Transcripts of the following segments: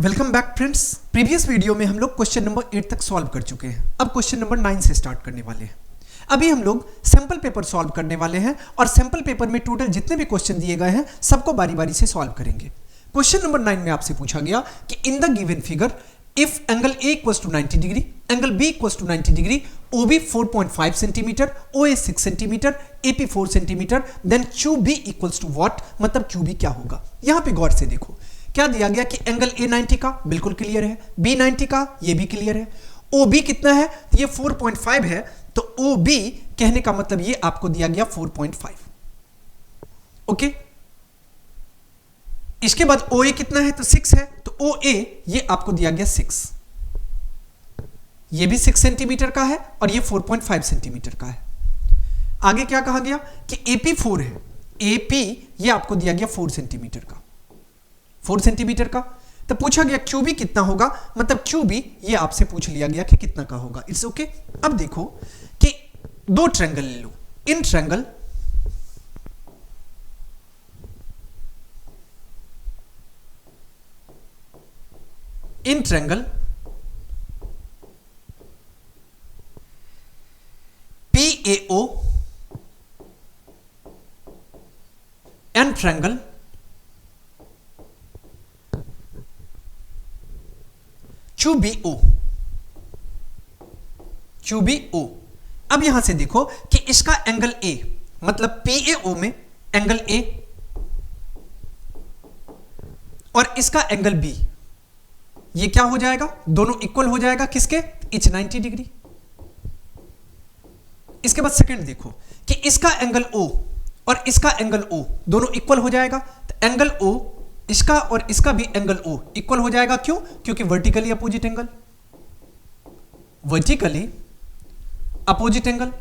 Welcome back friends. Previous video में हम लोग क्वेश्चन नंबर 8 तक सॉल्व कर चुके हैं। अब क्वेश्चन नंबर 9 से स्टार्ट करने वाले हैं। अभी हम लोग सैंपल पेपर सॉल्व करने वाले हैं और सैंपल पेपर में टोटल जितने भी क्वेश्चन दिए गए हैं सबको बारी बारी से सॉल्व करेंगे। क्वेश्चन नंबर 9 में आपसे पूछा गया कि in the given figure if angle A equals to 90 degree, angle B equals to 90 degree, OB 4.5 centimetre, OA 6 centimetre, AP 4 centimetre, then QB equals to what, मतलब QB क्या होगा। यहां पे गौर से देखो क्या दिया गया कि एंगल A 90 का बिल्कुल क्लियर है, B 90 का ये भी क्लियर है, OB कितना है ये 4.5 है, तो OB कहने का मतलब ये आपको दिया गया 4.5। ओके, इसके बाद OA कितना है तो 6 है, तो OA ये आपको दिया गया 6, ये भी 6 सेंटीमीटर का है और ये 4.5 सेंटीमीटर का है। आगे क्या कहा गया कि AP 4 है, AP ये आपको दिया गया 4 सेंटीमीटर का, 4 सेंटीमीटर का। तो पूछा गया QB कितना होगा, मतलब QB ये आपसे पूछ लिया गया कि कितना का होगा। It's okay. अब देखो कि दो ट्रायंगल ले लो, in triangle PAO and triangle QBO। अब यहां से देखो कि इसका एंगल A मतलब PAO में एंगल A और इसका एंगल B ये क्या हो जाएगा, दोनों इक्वल हो जाएगा किसके, इच 90 डिग्री। इसके बाद सेकंड देखो कि इसका एंगल O और इसका एंगल O दोनों इक्वल हो जाएगा, तो एंगल O इसका और इसका भी एंगल O इक्वल हो जाएगा। क्यों, क्योंकि vertically opposite angle, vertically opposite angle.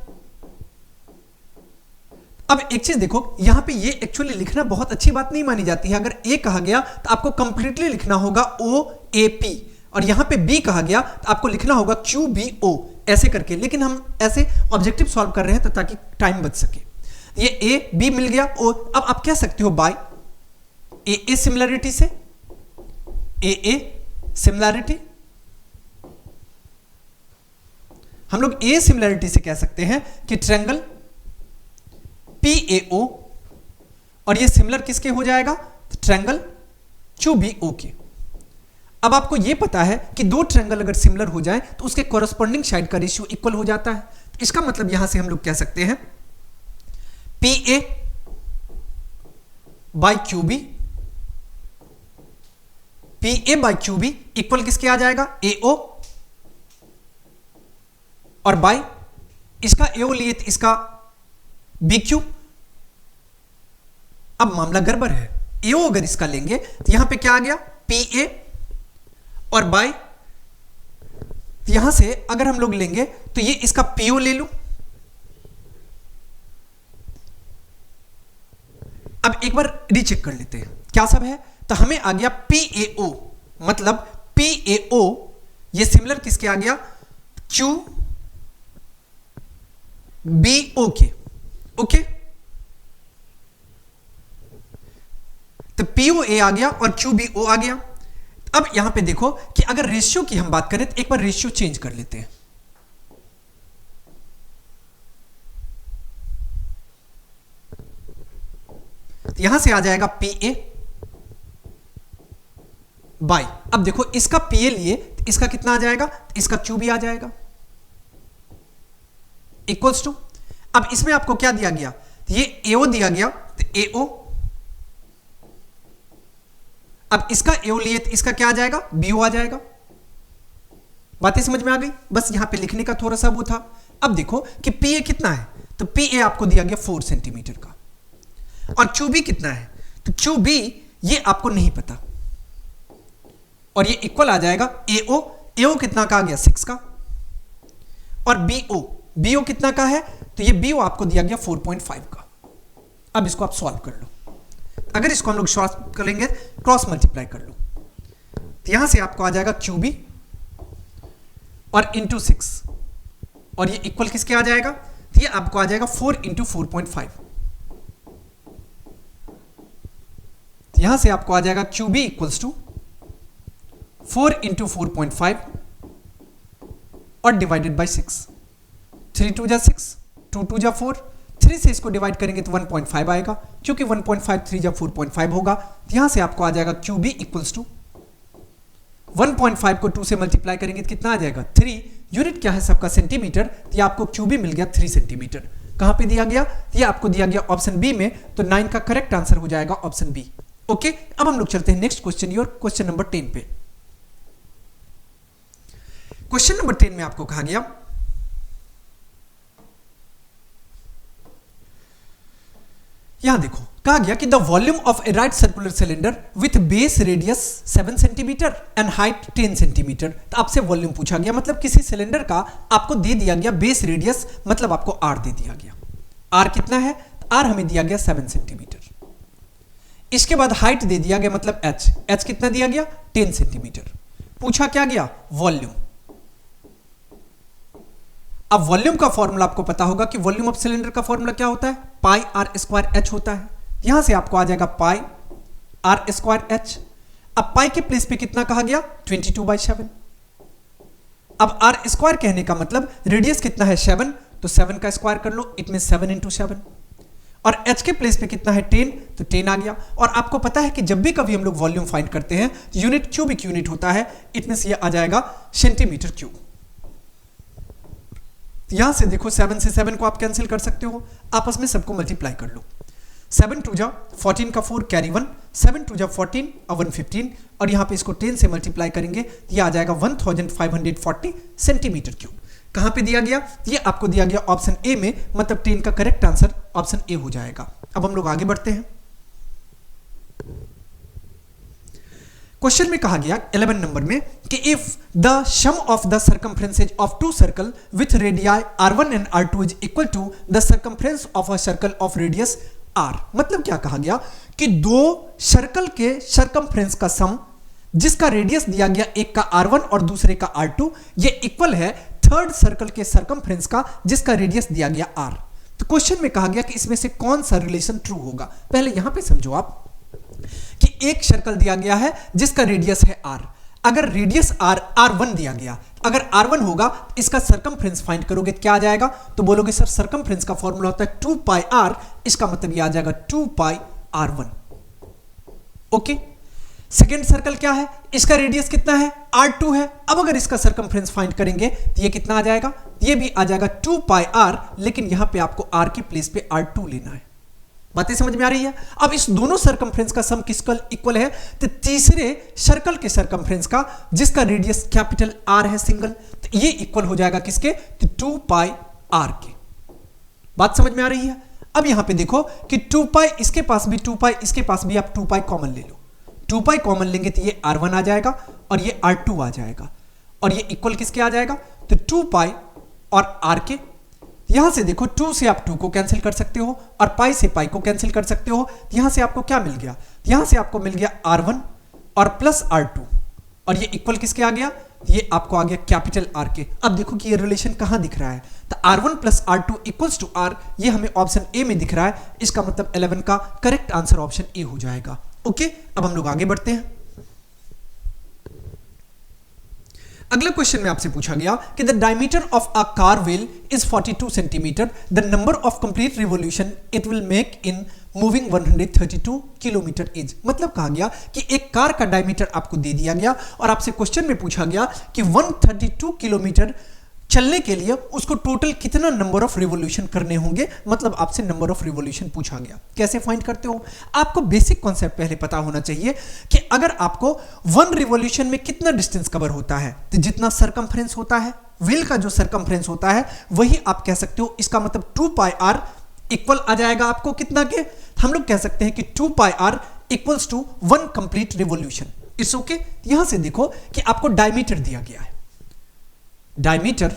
अब एक चीज देखो यहां पे ये एक्चुअली लिखना बहुत अच्छी बात नहीं मानी जाती है। अगर A कहा गया तो आपको कंप्लीटली लिखना होगा OAP और यहां पे B कहा गया तो आपको लिखना होगा QBO ऐसे करके, लेकिन हम ऐसे ऑब्जेक्टिव सॉल्व कर रहे हैं तो ताकि टाइम बच सके। ये A B मिल गया O। अब आप कह सकते हो बाय AA सिमिलरिटी से, AA सिमिलरिटी, हम लोग A सिमिलरिटी से कह सकते हैं कि ट्रायंगल PAO और ये सिमिलर किसके हो जाएगा, ट्रायंगल QBO के। अब आपको ये पता है कि दो ट्रायंगल अगर सिमिलर हो जाए तो उसके कॉरस्पॉन्डिंग साइड का रेशियो इक्वल हो जाता है। तो इसका मतलब यहां से हम लोग कह सकते हैं PA by QB, PA by QB equal किसके आ जाएगा, AO, और बाय इसका AO लिए तो इसका BQ। अब मामला गड़बड़ है, AO अगर इसका लेंगे तो यहां पे क्या आ गया PA और बाय यहां से अगर हम लोग लेंगे तो ये इसका PO ले लूं। अब एक बार रीचेक कर लेते हैं क्या सब है, तो हमें आ गया PAO मतलब PAO ये सिमिलर किसके आ गया, QBO के। ओके, तो POA आ गया और QBO आ गया। अब यहां पे देखो कि अगर रेशियो की हम बात करें तो एक बार रेशियो चेंज कर लेते हैं। तो यहां से आ जाएगा PA बाय, अब देखो इसका PA लिए तो इसका कितना आ जाएगा, इसका QB आ जाएगा इक्वल्स टू। अब इसमें आपको क्या दिया गया, तो ये AO दिया गया तो AO, अब इसका AO लिए तो इसका क्या आ जाएगा, BO आ जाएगा। बातें समझ में आ गई, बस यहां पे लिखने का थोड़ा सा वो था। अब देखो कि PA कितना है, तो PA आपको दिया गया 4 सेंटीमीटर का, और QB कितना है, तो QB ये आपको नहीं पता, और ये इक्वल आ जाएगा AO, AO कितना का आ गया 6 का, और BO कितना का है, तो ये BO आपको दिया गया 4.5 का। अब इसको आप सॉल्व कर लो, अगर इसको हम लोग सॉल्व करेंगे क्रॉस मल्टीप्लाई कर लो, तो यहां से आपको आ जाएगा QB और इंटू 6, और ये इक्वल किसके आ जाएगा, तो ये आपको आ जाएगा 4 इंटू 4.5। यहां से आपको आ जाएगा QB इक्वल्स टू 4 इंटू 4.5 और डिवाइडेड बाई 6। 3 2 जा 6, 2 2 जा 4, 3 से इसको डिवाइड करेंगे तो 1.5 आएगा, क्योंकि 1.5 3 जा 4.5 होगा। यहां से आपको आ जाएगा QB इक्वल्स टू 1.5 को 2 से मल्टीप्लाई करेंगे तो कितना आ जाएगा 3। यूनिट क्या है सबका सेंटीमीटर, तो ये आपको QB मिल गया 3 सेंटीमीटर। कहां पे दिया गया, ये आपको दिया गया ऑप्शन बी में, तो 9 का करेक्ट आंसर हो जाएगा ऑप्शन बी। ओके, अब हम लोग चलते हैं next question, your question number 10 पे। क्वेश्चन नंबर 10 में आपको कहा गया, यहां देखो कहा गया कि the volume of A right circular cylinder with base radius 7 centimetre and height 10 centimetre. तो आपसे वॉल्यूम पूछा गया, मतलब किसी सिलेंडर का आपको दे दिया गया बेस रेडियस, मतलब आपको आर दे दिया गया। आर कितना है, आर हमें दिया गया 7 सेंटीमीटर। इसके बाद हाइट दे दिया गया, मतलब एच कितना दिया गया 10 सेंटीमीटर। पूछा क्या गया, वॉल्यूम। अब वॉल्यूम का फॉर्मूला आपको पता होगा कि वॉल्यूम ऑफ सिलेंडर का फॉर्मूला क्या होता है, पाई आर स्क्वायर एच होता है। यहां से आपको आ जाएगा पाई आर स्क्वायर एच। अब पाई के प्लेस पे कितना कहा गया 22/7। अब आर स्क्वायर कहने का मतलब रेडियस कितना है 7, तो 7 का स्क्वायर कर लो, इट मीन 7 इंटू 7। और एच के प्लेस पे कितना है 10, तो 10 आ गया। और आपको पता है कि जब भी कभी हम लोग वॉल्यूम फाइंड करते हैं यूनिट क्यूबिक यूनिट होता है, इट मीन ये आ जाएगा सेंटीमीटर क्यूब। यहां से देखो 7 से 7 को आप कैंसिल कर सकते हो, आपस में सबको मल्टीप्लाई कर लो। 7 2 जा 14 का 4 कैरी 1, 7 2 जा 14 और 115, और यहां पे इसको 10 से मल्टीप्लाई करेंगे, ये आ जाएगा 1540 सेंटीमीटर क्यूब। कहां पे दिया गया, ये आपको दिया गया ऑप्शन ए में, मतलब 10 का करेक्ट आंसर ऑप्शन ए हो जाएगा। अब हम लोग आगे बढ़ते हैं। क्वेश्चन में कहा गया 11 नंबर में कि if the sum of the circumferences of two circle with radii r1 and r2 is equal to the circumference of a circle of radius r। मतलब क्या कहा गया कि दो सर्कल के सर्कमफ्रेंस का सम जिसका रेडियस दिया गया, एक का r1 और दूसरे का r2, ये इक्वल है थर्ड सर्कल के सर्कमफ्रेंस का जिसका रेडियस दिया गया r। तो क्वेश्चन में कहा गया कि इसमें से कौन सा रिलेशन ट्रू होगा। पहले यहां पे समझो आप कि एक सर्कल दिया गया है जिसका रेडियस है r। अगर रेडियस r1 दिया गया, अगर r1 होगा इसका सर्कमफ्रेंस फाइंड करोगे तो क्या आ जाएगा, तो बोलोगे सर सर्कमफ्रेंस का फॉर्मूला होता है 2 पाई r, इसका मतलब ये आ जाएगा 2 पाई r1। ओके, सेकेंड सर्कल क्या है, इसका रेडियस कितना है r2 है। अब अगर इसका सर्कमफ्रेंस फाइंड करेंगे तो ये कितना आ जाएगा, ये भी आ जाएगा 2 पाई r, लेकिन यहां पे आपको r की प्लेस पे r2 लेना है। बातें समझ में आ रही है। अब इस दोनों सर्कमफ्रेंस का सम किसका इक्वल है, तो तीसरे सर्कल के सर्कमफ्रेंस का जिसका रेडियस कैपिटल R है सिंगल, तो ये इक्वल हो जाएगा किसके, तो 2 पाई R के। बात समझ में आ रही है। अब यहां पे देखो कि 2 पाई इसके पास भी, 2 पाई इसके पास भी, आप 2 पाई कॉमन ले लो। 2 पाई कॉमन लेंगे तो ये R1 आ जाएगा और ये R2 आ जाएगा, और ये इक्वल किसके आ जाएगा, तो 2 पाई और R के। यहां से देखो 2 से आप 2 को कैंसिल कर सकते हो और पाई से पाई को कैंसिल कर सकते हो। यहां से आपको क्या मिल गया, यहां से आपको मिल गया R1 और प्लस R2, और ये इक्वल किसके आ गया, ये आपको आ गया कैपिटल R के। अब देखो कि ये रिलेशन कहां दिख रहा है, तो R1 plus R2 equals to R, ये हमें ऑप्शन ए में दिख रहा है। इसका मतलब 11 का करेक्ट आंसर ऑप्शन ए हो जाएगा। ओके, अब हम लोग आगे बढ़ते हैं। अगले क्वेश्चन में आपसे पूछा गया कि the diameter of a car wheel is 42 centimetre, the number of complete revolution it will make in moving 132 kilometre is. मतलब कहा गया कि एक कार का डायमीटर आपको दे दिया गया और आपसे क्वेश्चन में पूछा गया कि 132 किलोमीटर चलने के लिए उसको टोटल कितना नंबर ऑफ रिवॉल्यूशन करने होंगे। मतलब आपसे नंबर ऑफ रिवॉल्यूशन पूछा गया। कैसे फाइंड करते हो, आपको बेसिक कॉन्सेप्ट पहले पता होना चाहिए कि अगर आपको 1 रिवॉल्यूशन में कितना डिस्टेंस कवर होता है, तो जितना सर्कमफ्रेंस होता है, व्हील का जो सर्कमफ्रेंस होता है वही आप कह सकते हो। इसका मतलब 2 पाई r इक्वल आ जाएगा आपको कितना के, हम लोग कह सकते हैं कि 2 pi r equals to 1 complete revolution. It's okay. यहां से देखो कि आपको डायमीटर दिया गया है, डायमीटर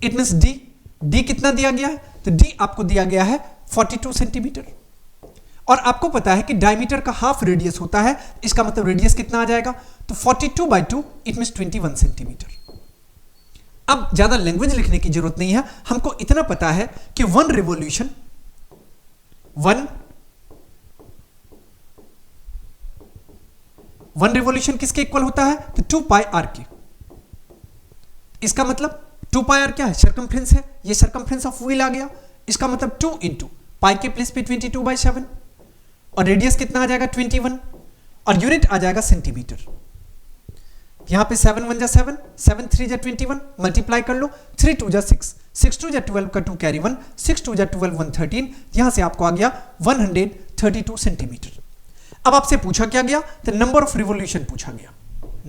इट मींस डी कितना दिया गया है, तो डी आपको दिया गया है 42 सेंटीमीटर, और आपको पता है कि डायमीटर का हाफ रेडियस होता है। इसका मतलब रेडियस कितना आ जाएगा, तो 42/2 इट मींस 21 सेंटीमीटर। अब ज्यादा लैंग्वेज लिखने की जरूरत नहीं है, हमको इतना पता है कि 1 रिवॉल्यूशन 1 1 रिवॉल्यूशन किसके इक्वल होता है? तो 2 पाई आर के। इसका मतलब 2 पाई आर क्या है? सर्कमफ्रेंस है, ये सर्कमफ्रेंस ऑफ व्हील आ गया। इसका मतलब 2 इंटू पाई के प्लेस पे 22/7 और रेडियस कितना आ जाएगा? 21 और यूनिट आ जाएगा सेंटीमीटर। यहां पे 7 1 जा 7, 7 3 जा 21, मल्टीप्लाई कर लो, 3 2 जा 6, 6 2 जा 12 का 2 कैरी 1, 6 2 जा 12 113, यहां से आपको आ गया 132 सेंटीमीटर। अब आपसे पूछा क्या गया? तो नंबर ऑफ रिवॉल्यूशन पूछा गया।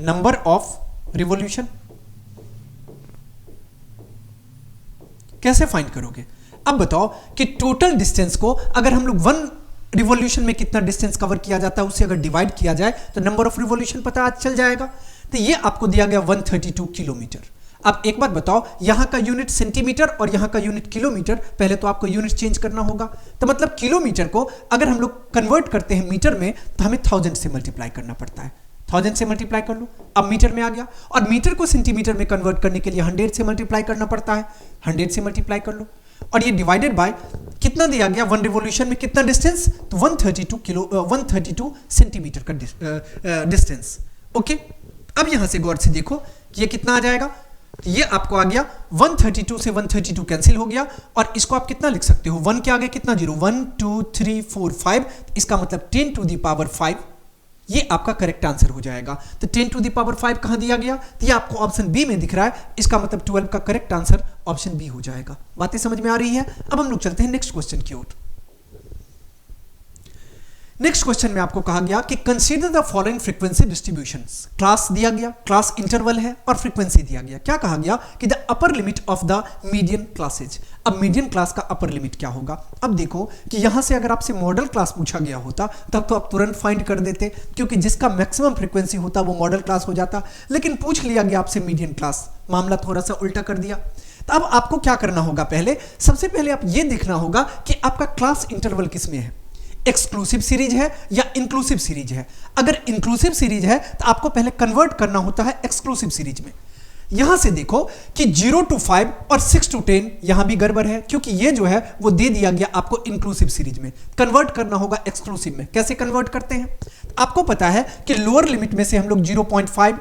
नंबर ऑफ रिवॉल्यूशन कैसे फाइंड करोगे? अब बताओ कि टोटल डिस्टेंस को अगर हम लोग 1 रिवॉल्यूशन में कितना डिस्टेंस कवर किया जाता है उसे अगर डिवाइड किया जाए तो नंबर ऑफ रिवॉल्यूशन पता चल जाएगा। तो ये आपको दिया गया 132 किलोमीटर। अब एक बात बताओ, यहां का यूनिट सेंटीमीटर और यहां का यूनिट किलोमीटर, पहले तो आपको यूनिट चेंज करना होगा। तो मतलब किलोमीटर को अगर हम लोग कन्वर्ट करते हैं मीटर में तो हमें 1000 से मल्टीप्लाई करना पड़ता है। 1000 से मल्टीप्लाई कर लो, अब मीटर में आ गया। और मीटर को सेंटीमीटर में कन्वर्ट करने के लिए 100 से मल्टीप्लाई करना पड़ता है, 100 से मल्टीप्लाई कर लो। और ये डिवाइडेड बाय कितना दिया गया? 1 रिवॉल्यूशन में कितना डिस्टेंस? तो 132 सेंटीमीटर का डिस्टेंस। ओके, अब यहां से गौर से देखो कि ये कितना आ जाएगा। तो ये आपको आ गया 132 से 132 कैंसिल हो गया और इसको आप कितना लिख सकते हो? 1 के आगे कितना जीरो? 1 2 3 4 5, इसका मतलब 10 टू द पावर 5, ये आपका करेक्ट आंसर हो जाएगा। तो 10 टू द पावर 5 कहां दिया गया? तो ये आपको ऑप्शन बी में दिख रहा है, इसका मतलब 12 का करेक्ट आंसर ऑप्शन बी हो जाएगा। बातें समझ में आ रही है? अब हम लोग चलते हैं नेक्स्ट क्वेश्चन की ओर। नेक्स्ट क्वेश्चन में आपको कहा गया कि consider the following frequency distributions. Class दिया गया, क्लास इंटरवल है और फ्रीक्वेंसी दिया गया। क्या कहा गया कि the upper limit of the median classes. अब मीडियन क्लास का अपर लिमिट क्या होगा? अब देखो कि यहां से अगर आपसे मॉडल क्लास पूछा गया होता तब तो आप तुरंत फाइंड कर देते, क्योंकि जिसका मैक्सिमम फ्रीक्वेंसी होता वो मॉडल क्लास हो जाता। लेकिन पूछ लिया गया आपसे मीडियन क्लास, मामला थोड़ा सा उल्टा कर दिया। तो अब आपको क्या करना होगा? सबसे पहले आप ये देखना होगा कि आपका क्लास इंटरवल किस में है, एक्सक्लूसिव सीरीज है या इंक्लूसिव सीरीज है। अगर इंक्लूसिव सीरीज है तो आपको पहले कन्वर्ट करना होता है एक्सक्लूसिव सीरीज में। यहां से देखो कि 0 to 5 और 6 to 10 यहां भी गड़बड़ है, क्योंकि ये जो है वो दे दिया गया आपको इंक्लूसिव सीरीज में। कन्वर्ट करना होगा एक्सक्लूसिव में। कैसे कन्वर्ट करते हैं? आपको पता है कि लोअर लिमिट में से हम लोग 0.5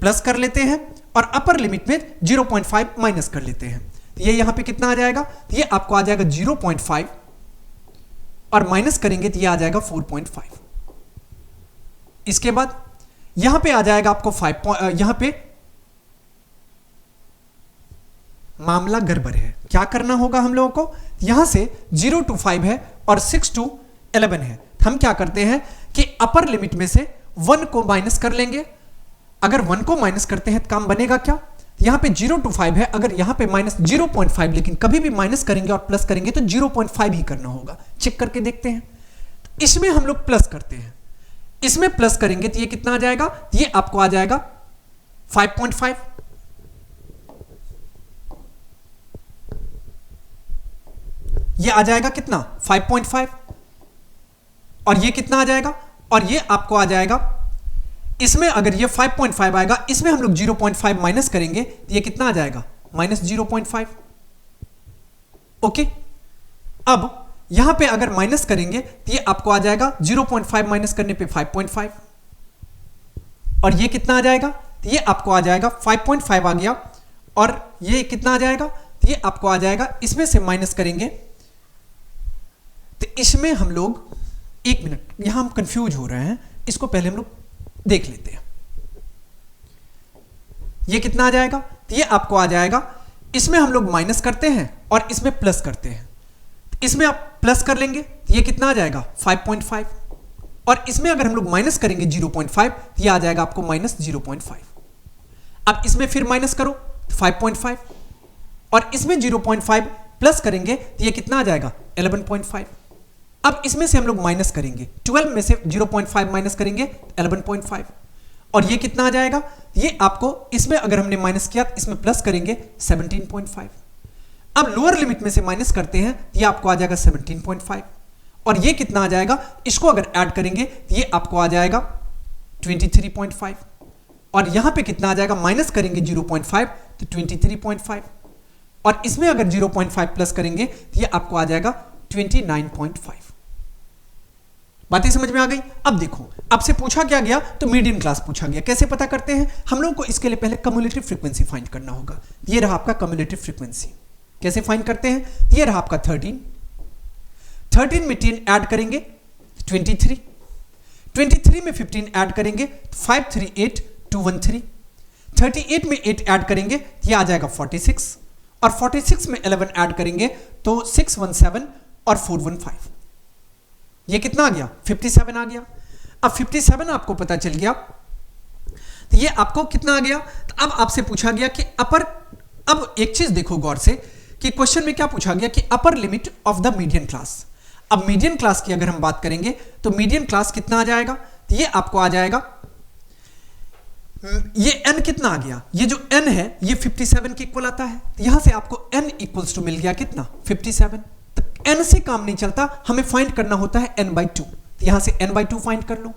प्लस कर लेते हैं और अपर लिमिट में 0.5 माइनस कर लेते हैं। ये यहां पे कितना आ जाएगा? ये आपको आ जाएगा 0.5 और माइनस करेंगे तो ये आ जाएगा 4.5। इसके बाद यहां पे आ जाएगा आपको 5, यहां पे मामला गड़बड़ है। क्या करना होगा हम लोगों को? यहां से 0 to 5 है और 6 to 11 है। हम क्या करते हैं कि अपर लिमिट में से 1 को माइनस कर लेंगे। अगर 1 को माइनस करते हैं तो काम बनेगा क्या? यहां पे 0 to 5 है, अगर यहां पे माइनस 0.5, लेकिन कभी भी माइनस करेंगे और प्लस करेंगे तो 0.5 ही करना होगा। चेक करके देखते हैं। इसमें हम लोग प्लस करते हैं, इसमें प्लस करेंगे तो ये कितना आ जाएगा? ये आपको आ जाएगा 5.5। ये आ जाएगा कितना? 5.5। और ये कितना आ जाएगा? और ये आपको आ जाएगा, इसमें अगर ये 5.5 आएगा, इसमें हम लोग 0.5 माइनस करेंगे तो ये कितना आ जाएगा? माइनस 0.5। ओके, अब यहां पे अगर माइनस करेंगे तो ये आपको आ जाएगा 0.5 माइनस करने पे 5.5। और ये कितना आ जाएगा? तो ये आपको आ जाएगा 5.5 आ गया। और ये कितना आ जाएगा? तो ये आपको आ जाएगा, इसमें से माइनस करेंगे तो इसमें हम लोग, एक मिनट, यहां हम कंफ्यूज हो रहे हैं, इसको पहले हम लोग देख लेते हैं। ये कितना आ जाएगा? तो ये आपको आ जाएगा, इसमें हम लोग माइनस करते हैं और इसमें प्लस करते हैं। इसमें आप प्लस कर लेंगे तो ये कितना आ जाएगा? 5.5। और इसमें अगर हम लोग माइनस करेंगे 0.5 तो ये आ जाएगा आपको माइनस 0.5। अब इसमें फिर माइनस करो 5.5 और इसमें 0.5 प्लस करेंगे तो ये कितना आ जाएगा? 11.5। अब इसमें से हम लोग माइनस करेंगे, 12 में से 0.5 माइनस करेंगे 11.5। और ये कितना आ जाएगा? ये आपको, इसमें अगर हमने माइनस किया तो इसमें प्लस करेंगे 17.5। अब लोअर लिमिट में से माइनस करते हैं तो ये आपको आ जाएगा 17.5। और ये कितना आ जाएगा? इसको अगर ऐड करेंगे तो ये आपको आ जाएगा 23.5। और यहां पे कितना आ जाएगा? माइनस करेंगे 0.5 तो 23.5। और इसमें अगर 0.5 प्लस करेंगे तो ये आपको आ जाएगा 29.5। बातें समझ में आ गई। अब देखो आपसे पूछा क्या गया, तो मीडियन क्लास पूछा गया। कैसे पता करते हैं, हम लोगों को इसके लिए पहले कम्युलेटिव फ्रीक्वेंसी फाइंड करना होगा। ये रहा आपका कम्युलेटिव फ्रीक्वेंसी। कैसे फाइंड करते हैं, ये रहा आपका 13 में 10 ऐड करेंगे 23 में 15 ऐड करेंगे 538 38 में 8 ऐड करेंगे ये आ जाएगा 46 और 46 में 11 ऐड करेंगे तो 617 और 415। ये कितना आ गया, 57 आ गया। अब 57 आपको पता चल गया तो ये आपको कितना आ गया। तो अब आपसे पूछा गया कि अब एक चीज देखो गौर से कि क्वेश्चन में क्या पूछा गया कि upper limit of the median class. अब मीडियन क्लास की अगर हम बात करेंगे तो मीडियन क्लास कितना आ जाएगा, तो ये आपको आ जाएगा, ये n कितना आ गया, ये जो n है ये 57 के इक्वल आता है। तो यहां से आपको n इक्वल्स टू मिल गया कितना, 57। तो n से काम नहीं चलता, हमें फाइंड करना होता है n/2। तो यहां से n/2 फाइंड कर लो।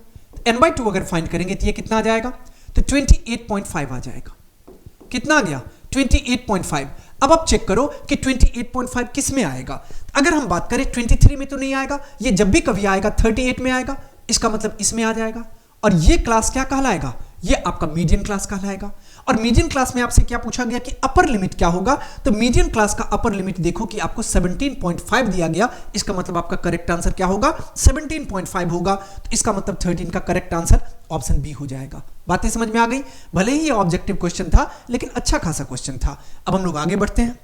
n/2 अगर फाइंड करेंगे तो ये कितना आ जाएगा, तो 28.5 आ जाएगा। कितना आ गया, 28.5। अब आप चेक करो कि 28.5 किस में आएगा। अगर हम बात करें 23 में तो नहीं आएगा, ये जब भी कभी आएगा 38 में आएगा, इसका मतलब इसमें आ जाएगा। और ये क्लास क्या कहलाएगा, ये आपका मीडियन क्लास कहलाएगा। और मीडियन क्लास में आपसे क्या पूछा गया कि अपर लिमिट क्या होगा, तो मीडियन क्लास का अपर लिमिट देखो कि आपको 17.5 दिया गया। इसका मतलब आपका करेक्ट आंसर क्या होगा, 17.5 होगा। तो इसका मतलब 13 का करेक्ट आंसर ऑप्शन बी हो जाएगा। बातें समझ में आ गई। भले ही ये ऑब्जेक्टिव क्वेश्चन था लेकिन अच्छा खासा क्वेश्चन था। अब हम लोग आगे बढ़ते हैं।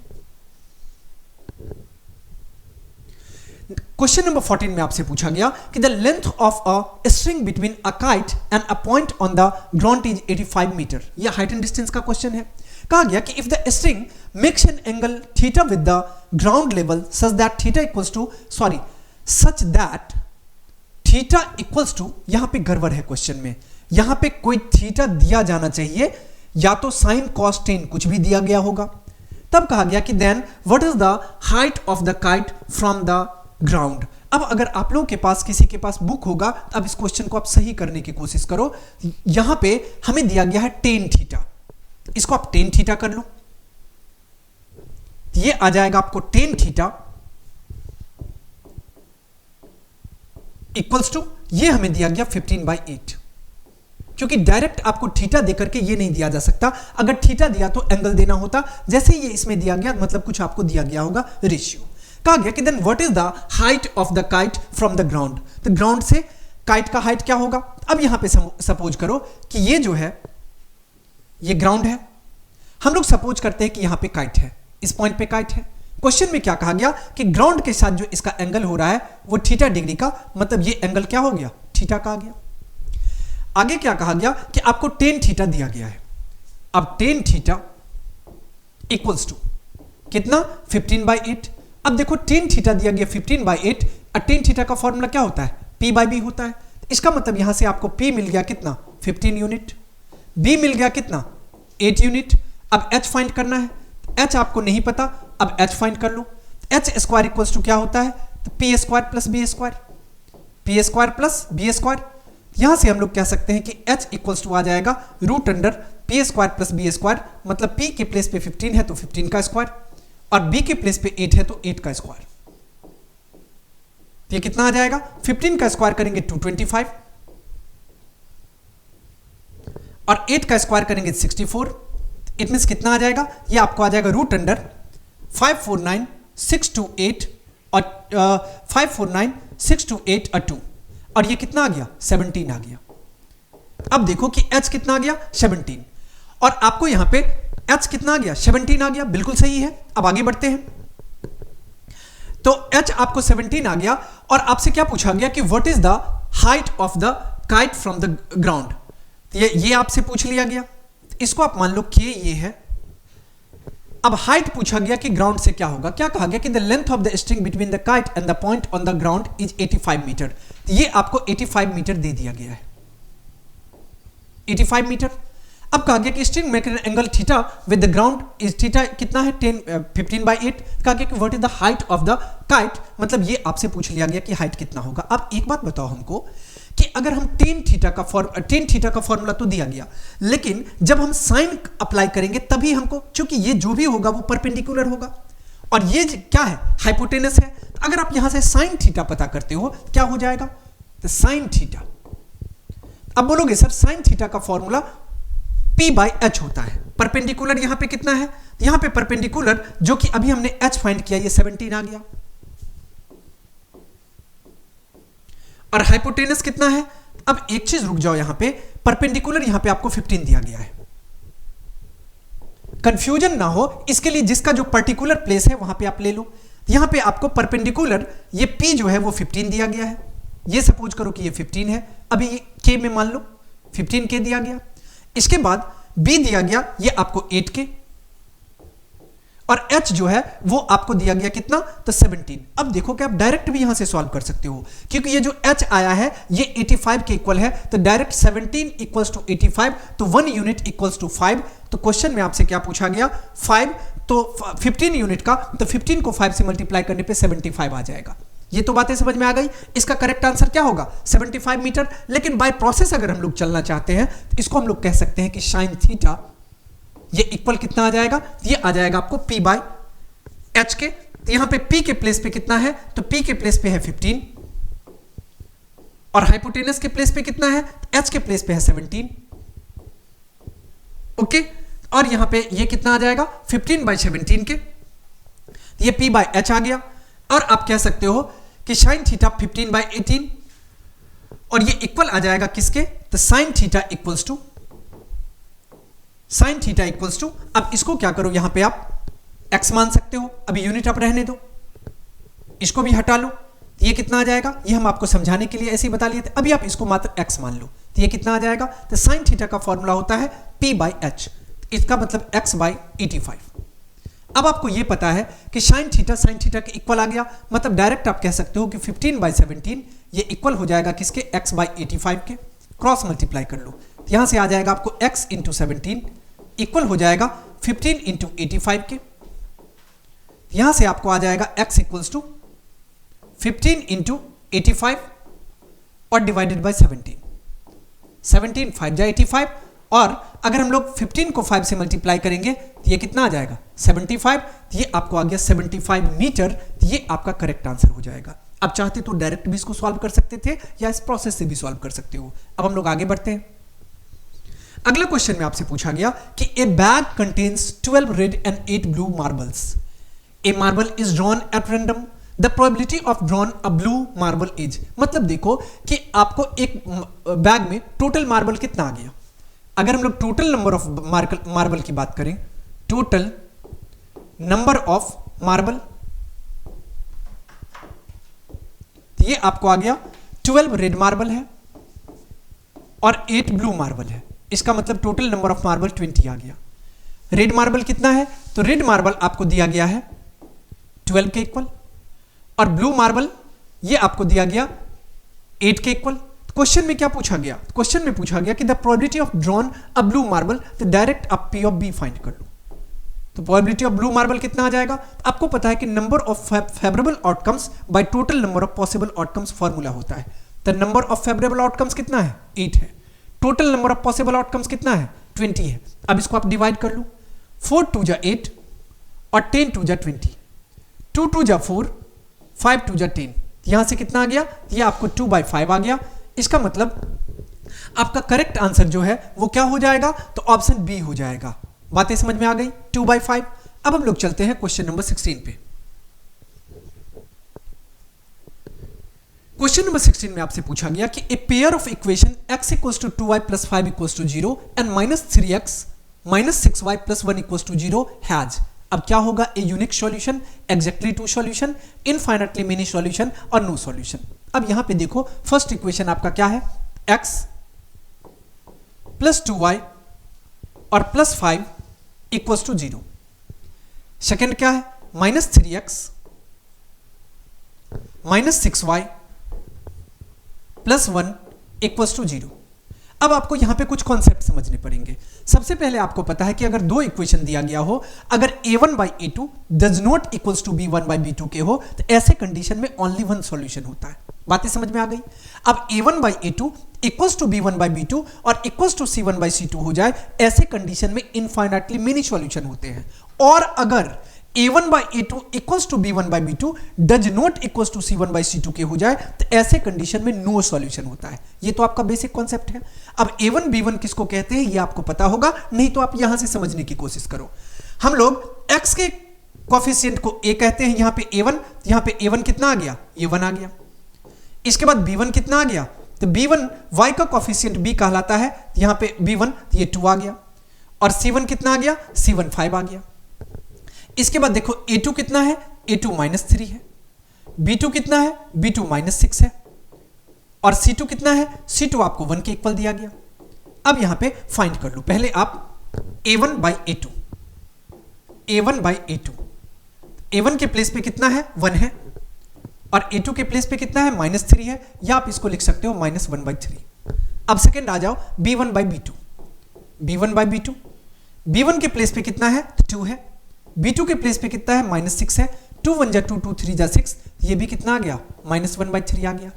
क्वेश्चन नंबर 14 में आपसे पूछा गया कि the length of a string between a kite and a point on the ground is 85 metre. यह हाइट एंड डिस्टेंस का क्वेश्चन है। कहा गया कि if the string makes an angle theta with the ground level such that theta equals to, यहां पे गड़बड़ है क्वेश्चन में, यहां पे कोई थीटा दिया जाना चाहिए, या तो साइन कॉस टेन कुछ भी दिया गया होगा। तब कहा गया कि then what is the height of the kite from the ground. अब अगर आप लोगों के पास किसी के पास बुक होगा तो अब इस क्वेश्चन को आप सही करने की कोशिश करो। यहां पे हमें दिया गया है टेन थीटा, इसको आप टेन थीटा कर लो, ये आ जाएगा आपको टेन थीटा इक्वल्स टू, ये हमें दिया गया 15/8। क्योंकि डायरेक्ट आपको थीटा देकर के ये नहीं दिया जा सकता, अगर थीटा दिया तो एंगल देना होता। जैसे ये इसमें दिया गया मतलब कुछ आपको दिया गया होगा रेशियो। कहा गया कि then what is the height of the kite from the ground. तो ग्राउंड से काइट का हाइट क्या होगा। अब यहां पे सपोज करो कि ये जो है ये ग्राउंड है, हम लोग सपोज करते हैं कि यहां पे काइट है, इस पॉइंट पे काइट है। क्वेश्चन में क्या कहा गया कि ग्राउंड के साथ जो इसका एंगल हो रहा है वो थीटा डिग्री का, मतलब ये एंगल क्या हो गया, थीटा का आ गया। आगे क्या कहा गया कि आपको टेन थीटा दिया गया है। अब टेन थीटा इक्वल्स टू कितना, 15/8। अब देखो टेन थीटा दिया गया 15/8 और टेन थीटा का फॉर्मूला क्या होता है, p/b होता है। इसका मतलब यहां से आपको p मिल गया कितना, 15 यूनिट, b मिल गया कितना, 8 यूनिट। अब h फाइंड करना है, h आपको नहीं पता, अब h फाइंड कर लो। h स्क्वायर इक्वल्स टू क्या होता है, तो p square plus b square, p square plus b square. यहां से हम लोग कह सकते हैं कि h इक्वल्स टू आ जाएगा root under p square plus b square, मतलब p के प्लेस पे 15 है तो 15 का स्क्वायर और b के प्लेस पे 8 है तो 8 का स्क्वायर। ये कितना आ जाएगा, 15 का स्क्वायर करेंगे 225 और 8 का स्क्वायर करेंगे 64। इट मींस कितना आ जाएगा, ये आपको आ जाएगा रूट अंडर 549,628 और 549,628 और 2, और ये कितना आ गया, 17 आ गया। अब देखो कि h कितना आ गया, 17, और आपको यहां पे h कितना आ गया, 17 आ गया, बिल्कुल सही है। अब आगे बढ़ते हैं। तो h आपको 17 आ गया और आपसे क्या पूछा गया कि what is the height of the kite from the ground. ये आपसे पूछ लिया गया, इसको आप मान लो कि ये है। अब हाइट पूछा गया कि ग्राउंड से क्या होगा। क्या कहा गया कि the length of the string between the kite and the point on the ground is 85 metre. ये आपको 85 मीटर दे दिया गया है, 85 मीटर। अब कहा गया कि string make an angle theta with the ground is theta कितना है, 15/8। कहा गया कि what is the height of the kite, मतलब ये आपसे पूछ लिया गया कि हाइट कितना होगा। अब एक बात बताओ हमको कि अगर हम टेन थीटा का फॉर्मूला तो दिया गया, लेकिन जब हम साइन अप्लाई करेंगे तभी हमको, क्योंकि ये जो भी होगा वो परपेंडिकुलर होगा और ये क्या है, हाइपोटेनस है। तो अगर आप यहां से साइन थीटा पता करते हो क्या हो जाएगा, तो साइन थीटा। अब बोलोगे सर साइन थीटा का फॉर्मूला P/h होता है। परपेंडिकुलर यहां पे कितना है, यहां पे परपेंडिकुलर जो कि अभी हमने h फाइंड किया, ये 17 आ गया। और हाइपोटेनस कितना है, अब एक चीज रुक जाओ, यहां पे परपेंडिकुलर यहां पे आपको 15 दिया गया है। कंफ्यूजन ना हो इसके लिए जिसका जो पर्टिकुलर प्लेस है वहां पे आप ले लो। यहां पे आपको परपेंडिकुलर ये P जो है वो 15 दिया गया है। ये सपोज करो कि ये 15 है, अभी K में मान लो 15 K दिया गया। इसके बाद B दिया गया ये आपको 8K, और H जो है वो आपको दिया गया कितना, तो 17। अब देखो कि आप डायरेक्ट भी यहां से सॉल्व कर सकते हो, क्योंकि ये जो H आया है ये 85 के इक्वल है, तो डायरेक्ट 17 इक्वल्स टू 85, तो 1 यूनिट इक्वल्स टू 5। तो क्वेश्चन में आपसे क्या पूछा गया, 5, तो 15 यूनिट का, तो 15 को 5 से मल्टीप्लाई करने पे 75 आ जाएगा। ये तो बातें समझ में आ गई। इसका करेक्ट आंसर क्या होगा, 75 मीटर। लेकिन बाय प्रोसेस अगर हम लोग चलना चाहते हैं तो इसको हम लोग कह सकते हैं कि साइन थीटा ये इक्वल कितना आ जाएगा, ये आ जाएगा आपको P/h के। तो यहां पे P के प्लेस पे कितना है, तो P के प्लेस पे है 15, और हाइपोटेनस के प्लेस पे कितना है, H के प्लेस पे है 17। ओके, और यहां पे ये कितना आ जाएगा 15/17 के, ये P/h आ गया। और आप कह सकते हो कि साइन थीटा 15/18, और ये इक्वल आ जाएगा किसके, तो sine theta equals to, sine theta equals to, अब इसको क्या करो, यहां पे आप x मान सकते हो, अभी यूनिट आप रहने दो, इसको भी हटा लो, तो ये कितना आ जाएगा, ये हम आपको समझाने के लिए ऐसे ही बता लिए थे, अभी आप इसको मात्र x मान लो, तो ये कितना आ जाएगा, तो साइन थीटा का फॉर्मूला होता है P/h, इसका मतलब x/85। अब आपको ये पता है कि साइन थीटा के इक्वल आ गया, मतलब डायरेक्ट आप कह सकते हो कि 15/17 ये इक्वल हो जाएगा किसके, x/85 के। क्रॉस मल्टीप्लाई कर लो, तो यहां से आ जाएगा आपको x इंटू 17 इक्वल हो जाएगा 15 इंटू 85 के। यहां से आपको आ जाएगा x इक्वल्स टू 15 इंटू 85 और डिवाइडेड बाय 17, 17 5 जा 85, और अगर हम लोग 15 को 5 से मल्टीप्लाई करेंगे तो ये कितना आ जाएगा 75, तो ये आपको आ गया 75 मीटर, तो ये आपका करेक्ट आंसर हो जाएगा। अब चाहते तो डायरेक्ट भी इसको सॉल्व कर सकते थे या इस प्रोसेस से भी सॉल्व कर सकते हो। अब हम लोग आगे बढ़ते हैं। अगला क्वेश्चन में आपसे पूछा गया कि ए bag contains 12 red and 8 blue marbles, A marble is drawn at random, the probability of drawn a blue marble is. मतलब देखो कि आपको एक बैग में टोटल मार्बल कितना आ गया। अगर हम लोग टोटल नंबर ऑफ मार्बल की बात करें, टोटल नंबर ऑफ मार्बल, तो ये आपको आ गया 12 रेड मार्बल है और 8 ब्लू मार्बल है, इसका मतलब टोटल नंबर ऑफ मार्बल 20 आ गया। रेड मार्बल कितना है, तो रेड मार्बल आपको दिया गया है 12 के इक्वल, और ब्लू मार्बल ये आपको दिया गया 8 के इक्वल। क्वेश्चन में क्या पूछा गया, क्वेश्चन में पूछा गया कि the probability of drawn a blue marble, तो डायरेक्ट आप P ऑफ B फाइंड कर लो। तो प्रोबेबिलिटी ऑफ ब्लू मार्बल कितना आ जाएगा, आपको पता है कि number of favourable outcomes by total number of possible outcomes formula होता है। तो नंबर ऑफ फेवरेबल आउटकम्स कितना है 8 है, total number of possible outcomes कितना है 20 है। अब इसको आप डिवाइड कर लो, 4 2 जा 8 और 10 2 जा 20, 2 2 जा 4, 5 2 जा 10, यहां से कितना आ गया, ये आपको 2/5 आ गया। इसका मतलब आपका करेक्ट आंसर जो है वो क्या हो जाएगा, तो ऑप्शन बी हो जाएगा। बातें समझ में आ गई, 2/5। अब हम लोग चलते हैं क्वेश्चन नंबर 16 पे। क्वेश्चन नंबर 16 में आपसे पूछा गया कि a pair of equation x equals to 2y plus 5 equals to 0 and -3x minus 6y plus 1 equals to 0 has. अब क्या होगा, a unique solution, exactly two solution, infinitely many solution और नो सॉल्यूशन। अब यहां पे देखो फर्स्ट इक्वेशन आपका क्या है, x प्लस 2y और प्लस 5 इक्वल्स टू 0। सेकेंड क्या है, -3x minus 6y plus 1 equals to 0। अब आपको यहां पे कुछ कॉन्सेप्ट समझने पड़ेंगे। सबसे पहले आपको पता है कि अगर दो इक्वेशन दिया गया हो, अगर a1/a2 does not equals to b1/b2 के हो, तो ऐसे कंडीशन में ओनली वन सॉल्यूशन होता है। बातें समझ में आ गई। अब a1/a2 इक्वल्स टू b1/b2 और इक्वल्स टू c1/c2 हो जाए, ऐसे कंडीशन में इनफाइनाइटली मेनी सॉल्यूशन होते हैं। और अगर a1 by a2 equals to b1 by b2 does not equals to c1 by c2 के हो जाए तो ऐसे कंडीशन में नो सॉल्यूशन होता है। ये तो आपका बेसिक कॉन्सेप्ट है। अब a1 b1 किसको कहते हैं ये आपको पता होगा, नहीं तो आप यहां से समझने की कोशिश करो। हम लोग x के कोफिशिएंट को a कहते हैं, यहां पे a1, यहां पे a1 कितना आ गया, ये 1 आ गया। इसके बाद b1 कितना आ गया, तो b1 y का कोफिशिएंट b कहलाता है, यहां पे b1 ये 2 आ गया। और c1 कितना आ गया, c1 5 आ गया। इसके बाद देखो a2 कितना है, a2 -3 है। b2 कितना है, b2 -6 है। और c2 कितना है, c2 आपको 1 के इक्वल दिया गया। अब यहां पे फाइंड कर लो, पहले आप a1 by a2, a1 by a2, a1 के प्लेस पे कितना है, 1 है। और a2 के प्लेस पे कितना है, -3 है, या आप इसको लिख सकते हो -1/3। अब सेकेंड आ जाओ b1 by b2, b1 by b2, b1 के प्लेस पे कितना है, 2 है। b2 के प्लेस पे कितना है, -6 है। 2 1 जा 2, 2 3 जा 6, ये भी कितना आ गया, -1/3 आ गया।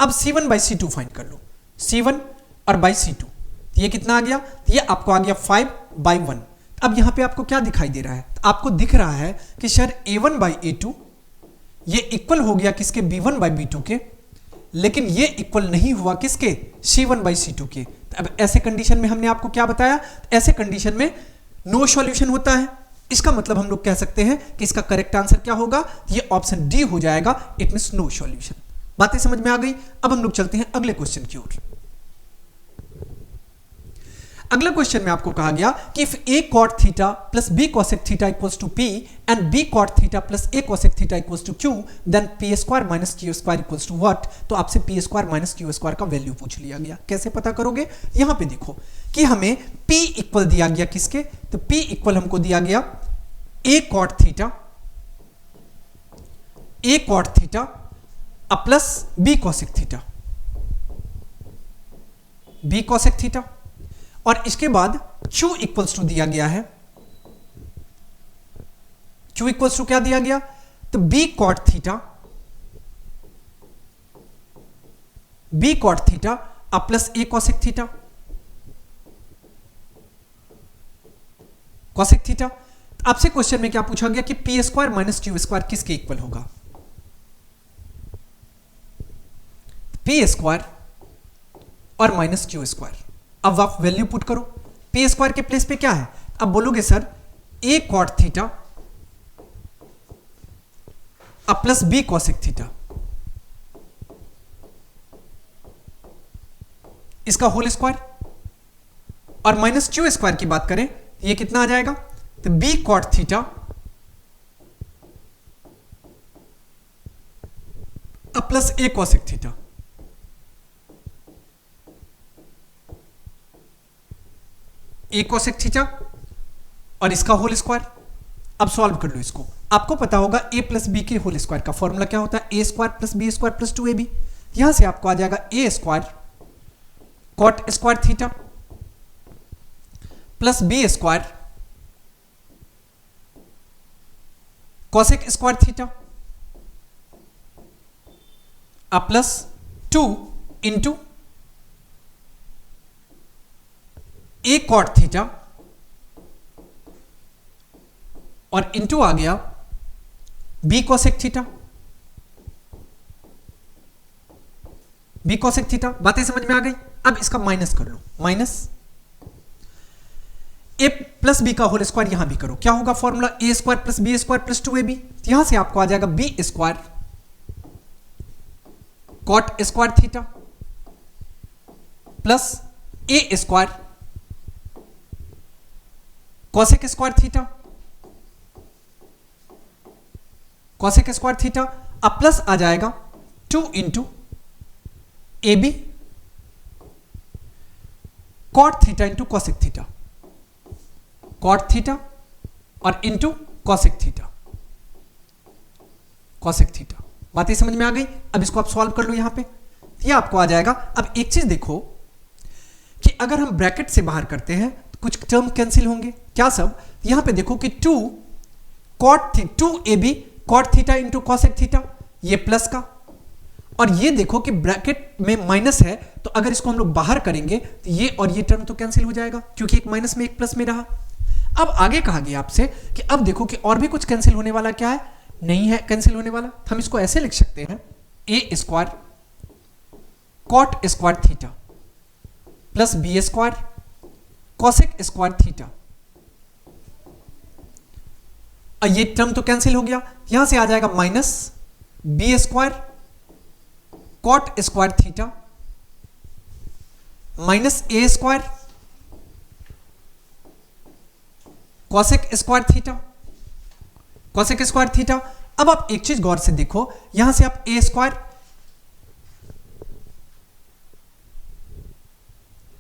अब c1 by c2 फाइंड कर लो, c1 और by c2 ये कितना आ गया, ये आपको आ गया 5/1। अब यहां पे आपको क्या दिखाई दे रहा है, आपको दिख रहा है कि सर a1 by a2 ये इक्वल हो गया किसके, b1 by b2 के, लेकिन ये इक्वल नहीं हुआ किसके, c1 by c2 के। अब ऐसे कंडीशन में हमने आपको क्या बताया, ऐसे कंडीशन में नो सॉल्यूशन होता है। इसका मतलब हम लोग कह सकते हैं कि इसका करेक्ट आंसर क्या होगा, ये ऑप्शन डी हो जाएगा, इट मींस नो सॉल्यूशन। बातें समझ में आ गई। अब हम लोग चलते हैं अगले क्वेश्चन की ओर। अगला क्वेश्चन में आपको कहा गया कि if a cot theta plus b cosec theta equals to p and b cot theta plus a cosec theta equals to q then p square minus q square equals to what. तो आपसे p square minus q square का value पूछ लिया गया, कैसे पता करोगे। यहां पे देखो कि हमें p इक्वल दिया गया किसके, तो p इक्वल हमको दिया गया a cot theta plus b cosec theta, b cosec theta. और इसके बाद Q इक्वल्स टू दिया गया है, Q इक्वल्स टू क्या दिया गया, तो B cot theta plus A cosec theta, cosec theta. आपसे क्वेश्चन में क्या पूछा गया कि P square minus Q square किसके इक्वल होगा, P स्क्वायर और माइनस Q स्क्वायर। अब आप वैल्यू पुट करो, पी स्क्वायर के प्लेस पे क्या है, अब बोलोगे sir a cot theta plus b cosec theta, इसका होल स्क्वायर। और माइनस q स्क्वायर की बात करें ये कितना आ जाएगा, तो b cot theta plus a cosec theta, a cosec theta और इसका होल स्क्वायर। अब सॉल्व कर लो इसको, आपको पता होगा a प्लस बी के होल स्क्वायर का फॉर्मूला क्या होता है, a square plus B square plus 2ab। यहां से आपको आ जाएगा a square cot square theta plus b square cosec square theta plus 2 into a cot theta और इंटू आ गया b cosec theta, b cosec theta. बातें समझ में आ गई। अब इसका माइनस कर लो, माइनस a प्लस बी का होल स्क्वायर यहां भी करो, क्या होगा formula, a square plus B square plus 2ab। यहां से आपको आ जाएगा b square cot square theta plus a square cosec square theta, cosec square theta. अब प्लस आ जाएगा 2 into A B cot theta into cosec theta, cot theta और into cosec theta, cosec theta. बातें समझ में आ गई। अब इसको आप सॉल्व कर लो, यहां पे ये आपको आ जाएगा। अब एक चीज देखो कि अगर हम ब्रैकेट से बाहर करते हैं तो कुछ टर्म कैंसिल होंगे, क्या सब, यहां पे देखो कि 2ab cot theta into cosec theta, ये प्लस का, और ये देखो कि ब्रैकेट में माइनस है, तो अगर इसको हम लोग बाहर करेंगे तो ये और ये टर्म तो कैंसिल हो जाएगा, क्योंकि एक माइनस में एक प्लस में रहा। अब आगे कहा गया आपसे कि अब देखो कि और भी कुछ कैंसिल होने वाला क्या है, नहीं है कैंसिल होने वाला। हम इसको ऐसे लिख सकते हैं, A square cot square theta plus B square cosec square theta. ये टर्म तो कैंसिल हो गया, यहां से आ जाएगा minus B square cot square theta minus A square cosec square theta, cosec square theta. अब आप एक चीज गौर से देखो, यहां से आप ए स्क्वायर,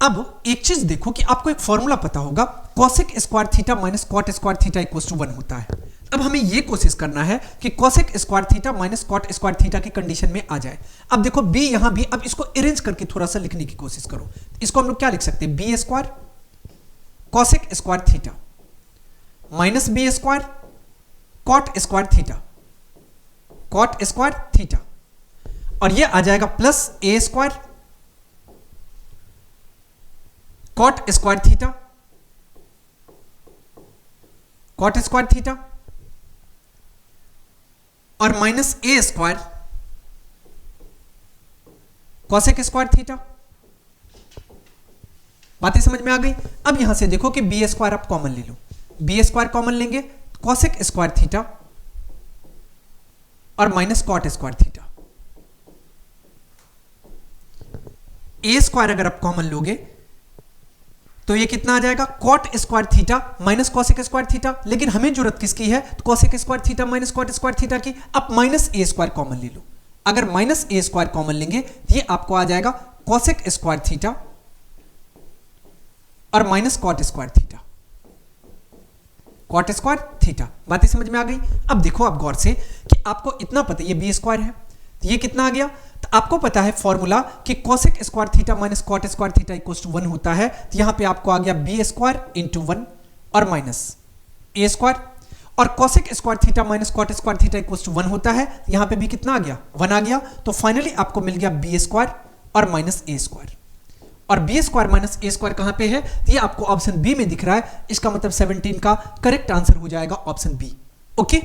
अब एक चीज देखो कि आपको एक फॉर्मूला पता होगा, cosec square theta minus cot square theta equal to 1 होता है। अब हमें यह कोशिश करना है कि cosec square theta minus cot square theta की कंडीशन में आ जाए। अब देखो बी यहां भी, अब इसको अरेंज करके थोड़ा सा लिखने की कोशिश करो। इसको हम लोग क्या लिख सकते हैं, B square cosec square theta minus B square cot square theta, cot square theta, और यह आ जाएगा plus A square cot square theta, cot square theta, और minus A square cosec square theta. बातें समझ में आ गई। अब यहां से देखो कि बी स्क्वायर आप कॉमन ले लो, बी स्क्वायर कॉमन लेंगे, कॉसेक स्क्वायर थीटा और minus cot square theta. A square अगर आप कॉमन लोगे तो ये कितना आ जाएगा, cot square theta minus cosec square theta. लेकिन हमें जरूरत किसकी है, तो cosec square theta minus cot square theta की। आप माइनस ए स्क्वायर कॉमन ले लो, अगर माइनस ए स्क्वायर कॉमन लेंगे ये आपको आ जाएगा कॉसेक स्क्वायर थीटा और minus cot square theta, cot square theta. बातें समझ में आ गई। अब देखो आप गौर से कि आपको इतना पता, ये बी स्क्वायर है, ये कितना आ गया, तो आपको पता है फॉर्मूला कि cosec square theta minus cot square theta equals to 1 होता है। तो यहां पे आपको आ गया बी स्क्वायर इंटू 1 और माइनस ए स्क्वायर, और cosec square theta minus cot square theta equals to 1 होता है। यहां पे भी कितना आ गया, 1 आ गया। तो फाइनली आपको मिल गया बी स्क्वायर और माइनस ए स्क्वायर, और B square minus A square कहां पे है, ये आपको ऑप्शन बी में दिख रहा है। इसका मतलब 17 का करेक्ट आंसर हो जाएगा ऑप्शन बी। ओके।